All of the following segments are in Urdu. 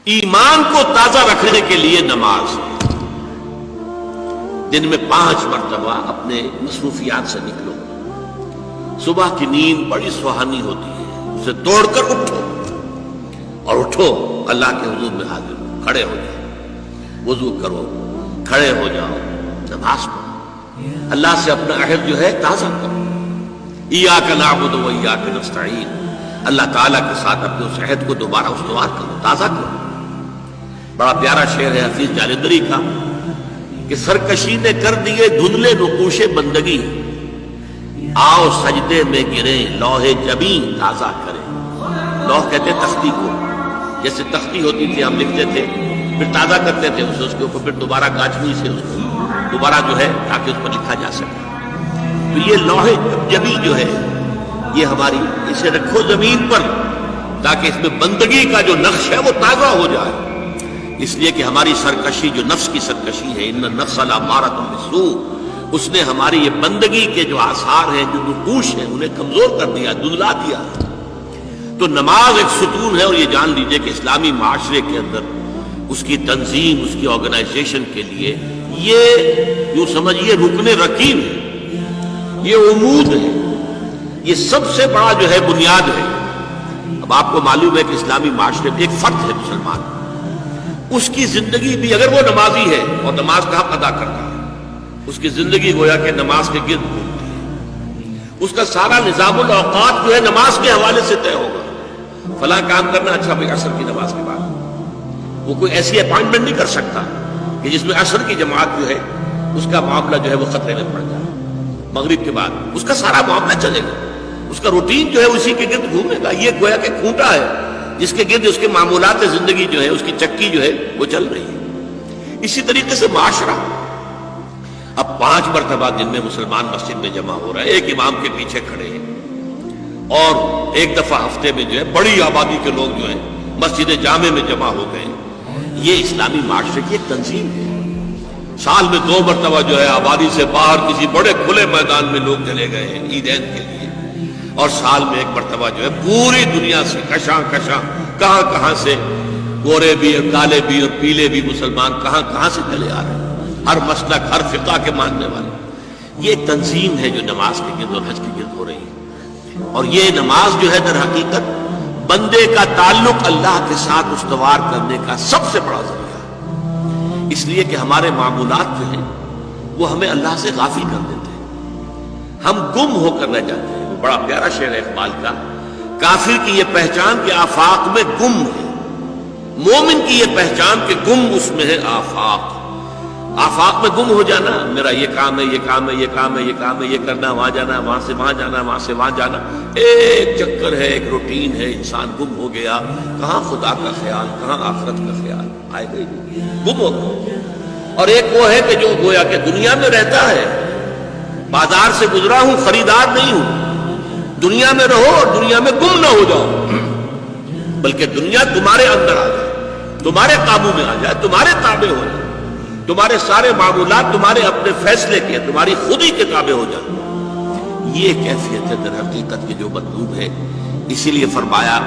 ایمان کو تازہ رکھنے کے لیے نماز، دن میں 5 مرتبہ اپنے مصروفیات سے نکلو. صبح کی نیند بڑی سہانی ہوتی ہے، اسے توڑ کر اٹھو اور اٹھو اللہ کے حضور میں حاضر ہو، کھڑے ہو جاؤ، وضو کرو، کھڑے ہو جاؤ، نماز پڑھو، اللہ سے اپنا عہد جو ہے تازہ کرو. ایاک نعبد و ایاک نستعین، اللہ تعالیٰ کے ساتھ اپنے اس عہد کو دوبارہ استوار کرو، تازہ کرو. بڑا پیارا شعر ہے حفیظ جالندری کا کہ سرکشی نے کر دیے دھندلے نقوش بندگی، آؤ سجدے میں گریں لوح جبیں تازہ کریں. لوح کہتے ہیں تختی کو، جیسے تختی ہوتی تھی ہم لکھتے تھے پھر تازہ کرتے تھے اسے، اس کے اوپر پھر دوبارہ گاچھوئی سے اس کو دوبارہ جو ہے تاکہ اس پر لکھا جا سکے. تو یہ لوح جبیں جو ہے یہ ہماری، اسے رکھو زمین پر تاکہ اس میں بندگی کا جو نقش ہے وہ تازہ ہو جائے. اس لیے کہ ہماری سرکشی جو نفس کی سرکشی ہے، ان النفس لامارۃ بالسوء، اس نے ہماری یہ بندگی کے جو آثار ہیں، جو نقوش ہیں، انہیں کمزور کر دیا، دھندلا دیا. تو نماز ایک ستون ہے، اور یہ جان لیجئے کہ اسلامی معاشرے کے اندر اس کی تنظیم، اس کی آرگنائزیشن کے لیے یہ یوں سمجھیے رکن رکین ہے، یہ عمود ہے، یہ سب سے بڑا جو ہے بنیاد ہے. اب آپ کو معلوم ہے کہ اسلامی معاشرے میں ایک فرد ہے مسلمان، اس کی زندگی بھی اگر وہ نمازی ہے اور نماز کا حق ادا کرتا ہے، اس کی زندگی گویا کہ نماز کے گرد گھومتی ہے. اس کا سارا نظام الاوقات جو ہے نماز کے حوالے سے طے ہوگا. فلاں کام کرنا، اچھا بھائی عصر کی نماز کے بعد. وہ کوئی ایسی اپائنٹمنٹ نہیں کر سکتا کہ جس میں عصر کی جماعت جو ہے اس کا معاملہ جو ہے وہ خطرے میں پڑ جائے. مغرب کے بعد اس کا سارا معاملہ چلے گا، اس کا روٹین جو ہے اسی کے گرد گھومے گا. یہ گویا کہ کھوٹا ہے جس کے گرد اس کے معمولات زندگی جو ہے، اس کی چکی جو ہے وہ چل رہی ہے. اسی طریقے سے معاشرہ اب 5 مرتبہ دن میں مسلمان مسجد میں جمع ہو رہا ہے، ایک امام کے پیچھے کھڑے ہیں، اور ایک دفعہ ہفتے میں جو ہے بڑی آبادی کے لوگ جو ہیں مسجد جامع میں جمع ہو گئے. یہ اسلامی معاشرے کی ایک تنظیم ہے. سال میں 2 مرتبہ جو ہے آبادی سے باہر کسی بڑے کھلے میدان میں لوگ چلے گئے ہیں عیدین کے لیے، اور سال میں 1 مرتبہ جو ہے پوری دنیا سے کشاں کشاں کہاں کہاں سے گورے بھی اور کالے بھی اور پیلے بھی مسلمان کہاں کہاں سے چلے آ رہے ہیں، ہر مسلک ہر فقہ کے ماننے والے. یہ ایک تنظیم ہے جو نماز کے گرد اور حج کے گرد ہو رہی ہے. اور یہ نماز جو ہے در حقیقت بندے کا تعلق اللہ کے ساتھ استوار کرنے کا سب سے بڑا ذریعہ ہے. اس لیے کہ ہمارے معمولات جو ہیں وہ ہمیں اللہ سے غافل کر دیتے ہیں، ہم گم ہو کر رہ جاتے ہیں. بڑا پیارا شعر ہے اقبال کا، کافر کی یہ پہچان کہ آفاق میں گم ہے، مومن کی یہ پہچان کہ گم اس میں ہے آفاق. آفاق میں گم ہو جانا، میرا یہ کام ہے، یہ کام ہے، یہ کام ہے، یہ کام ہے، یہ کرنا، وہاں جانا، وہاں سے وہاں جانا، وہاں سے وہاں جانا، ایک چکر ہے، ایک روٹین ہے. انسان گم ہو گیا، کہاں خدا کا خیال، کہاں آخرت کا خیال، آئے گئی گم ہو گیا. اور ایک وہ ہے کہ جو گویا کہ دنیا میں رہتا ہے، بازار سے گزرا ہوں، خریدار نہیں ہوں، دنیا میں رہو اور دنیا میں گم نہ ہو جاؤ، بلکہ دنیا تمہارے اندر آ جائے، تمہارے قابو میں آ جائے، تمہارے تابع ہو جائے، تمہارے سارے معمولات تمہارے اپنے فیصلے کے، تمہاری خودی کے تابع ہو جائے. یہ کیفیت ہے در حقیقت کی جو مطلوب ہے. اسی لیے فرمایا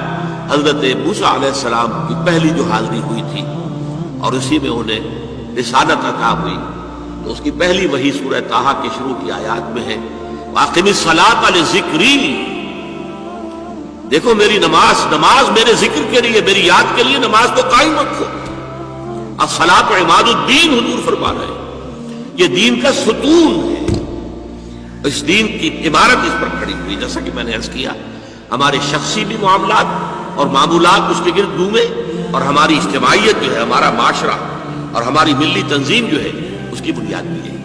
حضرت موسیٰ علیہ السلام کی پہلی جو حاضری ہوئی تھی اور اسی میں انہیں رسالت عطا ہوئی، تو اس کی پہلی وحی سورہ طٰہٰ کے شروع کی آیات میں ہے، وَأَقِمِ الصَّلَاةَ لِذِكْرِي. دیکھو میری نماز میرے ذکر کے لیے، میری یاد کے لیے نماز کو قائم رکھو. الصلاۃ عماد الدین حضور فرما رہے ہیں، یہ دین کا ستون ہے. اس دین کی عمارت اس پر کھڑی ہوئی. جیسا کہ میں نے عرض کیا، ہمارے شخصی بھی معاملات اور معمولات اس کے گرد گھومے، اور ہماری اجتماعیت جو ہے، ہمارا معاشرہ اور ہماری ملی تنظیم جو ہے، اس کی بنیاد بھی ہے.